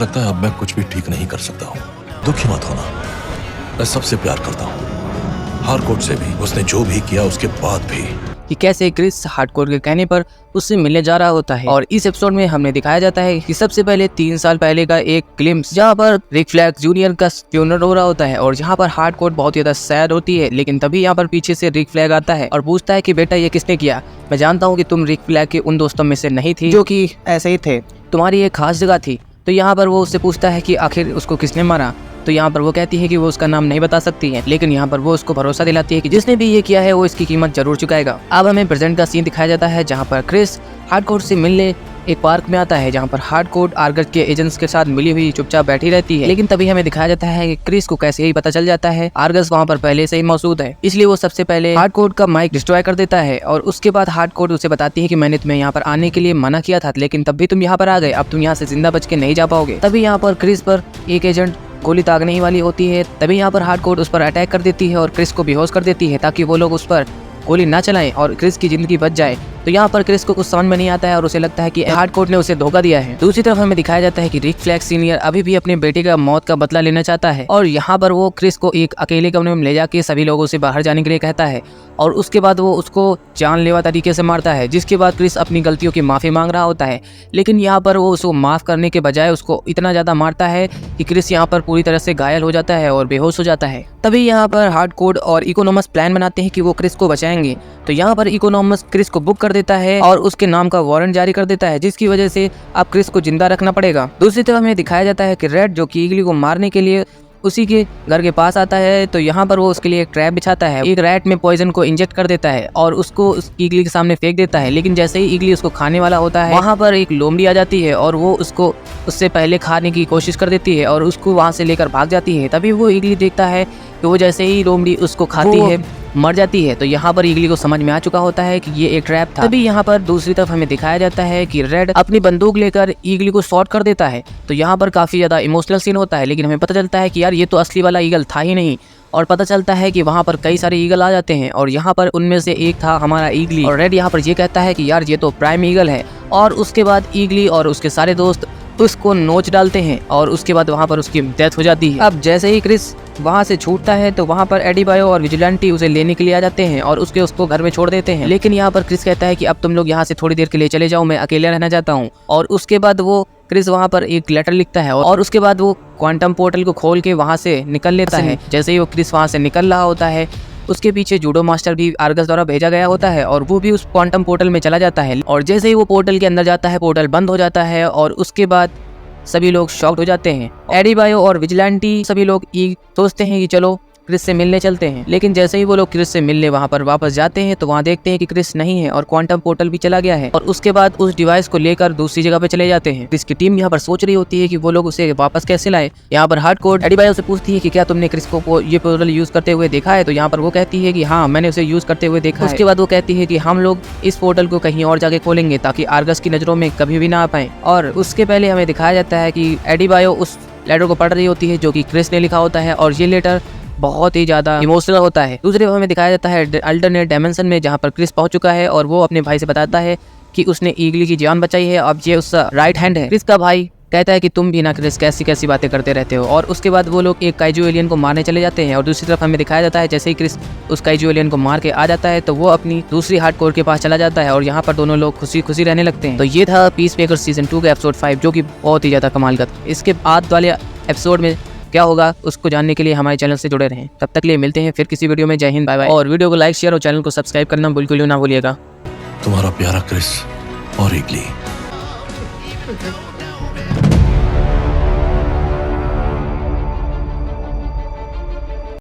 लगता है अब मैं कुछ भी ठीक नहीं कर सकता हूँ। दुखी मत होना, मैं सबसे प्यार करता हूँ, हार्कोर्ट से भी। उसने जो भी किया उसके बाद भी। कि कैसे क्रिस हार्डकोर के कहने पर उससे मिलने जा रहा होता है। और इस एपिसोड में हमने दिखाया जाता है कि सबसे पहले 3 साल पहले का एक ग्लिम्स जहाँ पर रिक फ्लैग जूनियर का फ्यूनरल हो रहा होता है और जहाँ पर हार्डकोर बहुत ज्यादा सैड होती है। लेकिन तभी यहाँ पर पीछे से रिक फ्लैग आता है और पूछता है कि बेटा ये किसने किया। मैं जानता हूँ कि तुम रिक फ्लैग के उन दोस्तों में से नहीं थी जो कि ऐसे ही थे, तुम्हारी एक खास जगह थी। तो यहाँ पर वो उससे पूछता है कि आखिर उसको किसने मारा। तो यहाँ पर वो कहती है कि वो उसका नाम नहीं बता सकती है, लेकिन यहाँ पर वो उसको भरोसा दिलाती है कि जिसने भी ये किया है वो इसकी कीमत जरूर चुकाएगा। अब हमें प्रेजेंट का सीन दिखाया जाता है जहाँ पर क्रिस हार्डकोर से मिलने एक पार्क में आता है, जहाँ पर हार्डकोर आर्गस के एजेंट्स के साथ मिली हुई चुपचाप बैठी रहती है। लेकिन तभी हमें दिखाया जाता है कि क्रिस को कैसे ही पता चल जाता है आर्गस वहाँ पर पहले से ही मौजूद है, इसलिए वो सबसे पहले हार्डकोर का माइक डिस्ट्रॉय कर देता है। और उसके बाद हार्डकोर उसे बताती है कि मैंने तुम्हें यहाँ पर आने के लिए मना किया था, लेकिन तब भी तुम यहाँ पर आ गए, अब तुम यहाँ से जिंदा बच के नहीं जा पाओगे। तभी यहाँ पर क्रिस पर एक एजेंट गोली दागने ही वाली होती है। तभी यहाँ पर हार्डकोर उस पर अटैक कर देती है और क्रिस को बेहोश कर देती है ताकि वो लोग उस पर गोली ना चलाएं और क्रिस की जिंदगी बच जाए। तो यहाँ पर क्रिस को कुछ समझ में नहीं आता है और उसे लगता है कि हार्डकोर ने उसे धोखा दिया है। दूसरी तरफ हमें दिखाया जाता है कि रिक फ्लैग सीनियर अभी भी अपने बेटे का मौत का बदला लेना चाहता है और यहाँ पर वो क्रिस को एक अकेले कमरे में ले जाके सभी लोगों से बाहर जाने के लिए कहता है और उसके बाद वो उसको जानलेवा तरीके से मारता है, जिसके बाद क्रिस अपनी गलतियों की माफी मांग रहा होता है। लेकिन यहाँ पर वो उसको माफ करने के बजाय उसको इतना ज्यादा मारता है कि क्रिस यहाँ पर पूरी तरह से घायल हो जाता है और बेहोश हो जाता है। तभी यहाँ पर हार्डकोर और इकोनॉमस प्लान बनाते हैं कि वो क्रिस को बचाएंगे। तो यहाँ पर इकोनॉमस क्रिस को बुक कर देता है और उसके नाम का वारंट जारी कर देता है, जिसकी वजह से अब क्रिस को जिंदा रखना पड़ेगा। दूसरी तरफ हमें दिखाया जाता है कि रेड जो कि ईगली को मारने के लिए उसी के घर के पास आता है। तो यहाँ पर वो उसके लिए एक ट्रैप बिछाता है, एक रैट में पॉइजन को इंजेक्ट कर देता है और उसको उस ईगली के सामने फेंक देता है। लेकिन जैसे ही ईगली उसको खाने वाला होता है, वहाँ पर एक लोमड़ी आ जाती है और वो उसको उससे पहले खाने की कोशिश कर देती है और उसको वहाँ से लेकर भाग जाती है। तभी वो ईगली देखता है कि वो जैसे ही लोमड़ी उसको खाती है मर जाती है। तो यहाँ पर ईगली को समझ में आ चुका होता है कि ये एक ट्रैप था। तभी यहाँ पर दूसरी तरफ हमें दिखाया जाता है कि रेड अपनी बंदूक लेकर ईगली को शॉट कर देता है। तो यहाँ पर काफी ज्यादा इमोशनल सीन होता है, लेकिन हमें पता चलता है कि यार ये तो असली वाला ईगल था ही नहीं। और पता चलता है कि वहाँ पर कई सारे ईगल आ जाते हैं और यहाँ पर उनमें से एक था हमारा ईगली। और रेड यहाँ पर ये कहता है कि यार ये तो प्राइम ईगल है। और उसके बाद ईगली और उसके सारे दोस्त उसको नोच डालते हैं और उसके बाद वहाँ पर उसकी डेथ हो जाती है। अब जैसे ही क्रिस वहाँ से छूटता है तो वहाँ पर एडीबायो और विजिलेंटी उसे लेने के लिए आ जाते हैं और उसको घर में छोड़ देते हैं। लेकिन यहाँ पर क्रिस कहता है कि अब तुम लोग यहाँ से थोड़ी देर के लिए चले जाओ, मैं अकेले रहना चाहता हूँ। और उसके बाद वो क्रिस वहाँ पर एक लेटर लिखता है और उसके बाद वो क्वांटम पोर्टल को खोल के वहाँ से निकल लेता है। जैसे ही वो क्रिस वहाँ से निकल रहा होता है, उसके पीछे जूडो मास्टर भी आर्गस द्वारा भेजा गया होता है और वो भी उस क्वांटम पोर्टल में चला जाता है। और जैसे ही वो पोर्टल के अंदर जाता है, पोर्टल बंद हो जाता है और उसके बाद सभी लोग शॉक्ड हो जाते हैं। एडीबायो और विजिलेंटी सभी लोग सोचते हैं कि चलो क्रिस से मिलने चलते हैं। लेकिन जैसे ही वो लोग क्रिस से मिलने वहाँ पर वापस जाते हैं तो वहाँ देखते हैं कि क्रिस नहीं है और क्वांटम पोर्टल भी चला गया है। और उसके बाद उस डिवाइस को लेकर दूसरी जगह पे चले जाते हैं। क्रिस की टीम यहाँ पर सोच रही होती है कि वो लोग उसे वापस कैसे लाए। यहाँ पर हार्डकोर एडीबायो से पूछती है कि क्या तुमने क्रिस को ये पोर्टल यूज करते हुए देखा है। तो यहाँ पर वो कहती है कि हाँ, मैंने उसे यूज करते हुए देखा है। उसके बाद वो कहती है कि हम लोग इस पोर्टल को कहीं और जाके खोलेंगे ताकि आर्गस की नजरों में कभी भी ना आ पाए। और उसके पहले हमें दिखाया जाता है कि एडीबायो उस लेटर को पढ़ रही होती है जो कि क्रिस ने लिखा होता है और ये लेटर बहुत ही ज्यादा इमोशनल होता है। दूसरे हमें दिखाया जाता है अल्टरनेट डायमेंशन में, जहाँ पर क्रिस पहुंच चुका है और वो अपने भाई से बताता है कि उसने ईगली की जान बचाई है, अब ये उसका राइट हैंड है। क्रिस का भाई कहता है कि तुम भी ना क्रिस कैसी कैसी बातें करते रहते हो। और उसके बाद वो लोग एक काइजू एलियन को मारने चले जाते हैं। और दूसरी तरफ हमें दिखाया जाता है जैसे ही क्रिस उस काइजू एलियन को मार के आ जाता है तो वो अपनी दूसरी हार्डकोर के पास चला जाता है और यहाँ पर दोनों लोग खुशी खुशी रहने लगते हैं। तो ये था पीसमेकर सीजन 2 का एपिसोड 5, जो कि बहुत ही ज्यादा कमाल का था। इसके बाद वाले एपिसोड में क्या होगा उसको जानने के लिए हमारे चैनल से जुड़े रहें। तब तक के लिए मिलते हैं फिर किसी वीडियो में। जय हिंद, बाय बाय। और वीडियो को लाइक, शेयर और चैनल को सब्सक्राइब करना बिल्कुल ना भूलिएगा। तुम्हारा प्यारा क्रिस और ईगली।